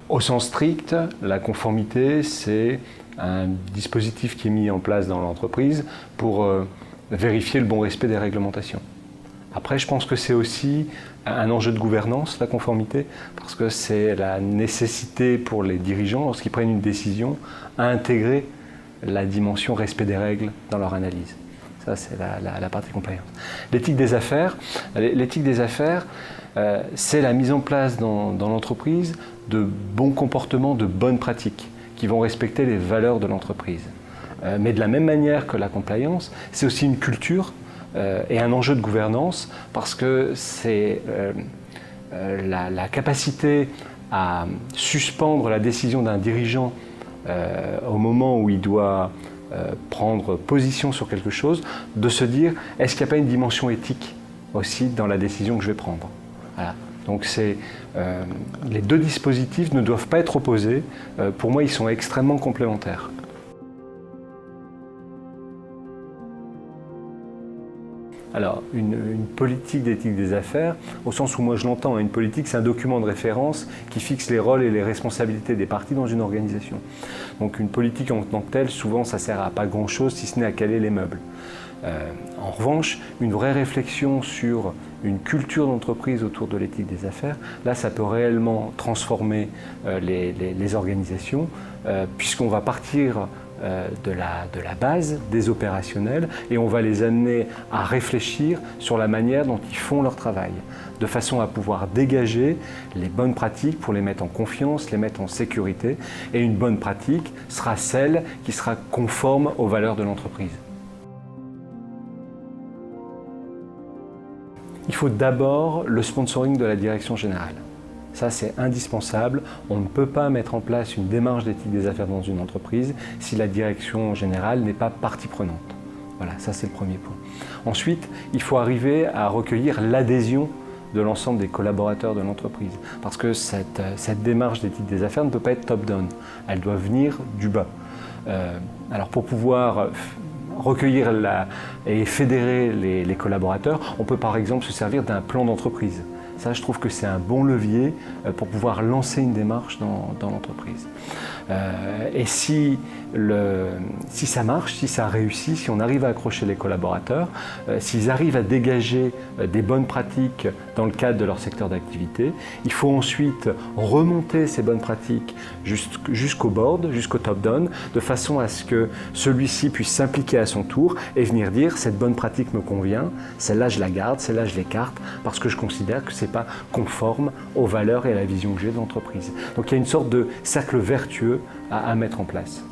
Au sens strict, la conformité, c'est un dispositif qui est mis en place dans l'entreprise pour vérifier le bon respect des réglementations. Après, je pense que c'est aussi un enjeu de gouvernance, la conformité, parce que c'est la nécessité pour les dirigeants, lorsqu'ils prennent une décision, à intégrer la dimension respect des règles dans leur analyse. Ça, c'est la partie compliance. L'éthique des affaires, c'est la mise en place dans l'entreprise de bons comportements, de bonnes pratiques qui vont respecter les valeurs de l'entreprise. Mais de la même manière que la compliance, c'est aussi une culture et un enjeu de gouvernance parce que c'est la capacité à suspendre la décision d'un dirigeant au moment où il doit prendre position sur quelque chose, de se dire est-ce qu'il n'y a pas une dimension éthique aussi dans la décision que je vais prendre. Voilà. Donc les deux dispositifs ne doivent pas être opposés. Pour moi, ils sont extrêmement complémentaires. Alors, une politique d'éthique des affaires, au sens où moi je l'entends, une politique c'est un document de référence qui fixe les rôles et les responsabilités des parties dans une organisation. Donc une politique en tant que telle, souvent ça sert à pas grand chose si ce n'est à caler les meubles. En revanche, une vraie réflexion sur une culture d'entreprise autour de l'éthique des affaires, là ça peut réellement transformer les organisations puisqu'on va partir de la base des opérationnels et on va les amener à réfléchir sur la manière dont ils font leur travail, de façon à pouvoir dégager les bonnes pratiques pour les mettre en confiance, les mettre en sécurité. Et une bonne pratique sera celle qui sera conforme aux valeurs de l'entreprise. Il faut d'abord le sponsoring de la direction générale. Ça, c'est indispensable. On ne peut pas mettre en place une démarche d'éthique des affaires dans une entreprise si la direction générale n'est pas partie prenante. Voilà, ça c'est le premier point. Ensuite, il faut arriver à recueillir l'adhésion de l'ensemble des collaborateurs de l'entreprise. Parce que cette démarche d'éthique des affaires ne peut pas être top-down. Elle doit venir du bas. Alors pour pouvoir recueillir et fédérer les collaborateurs, on peut par exemple se servir d'un plan d'entreprise. Ça, je trouve que c'est un bon levier pour pouvoir lancer une démarche dans l'entreprise. Et si ça marche, si ça réussit, si on arrive à accrocher les collaborateurs, s'ils arrivent à dégager des bonnes pratiques dans le cadre de leur secteur d'activité, il faut ensuite remonter ces bonnes pratiques jusqu'au board, jusqu'au top-down, de façon à ce que celui-ci puisse s'impliquer à son tour et venir dire cette bonne pratique me convient, celle-là je la garde, celle-là je l'écarte, parce que je considère que ce n'est pas conforme aux valeurs et à la vision que j'ai de l'entreprise. Donc il y a une sorte de cercle vertueux à mettre en place.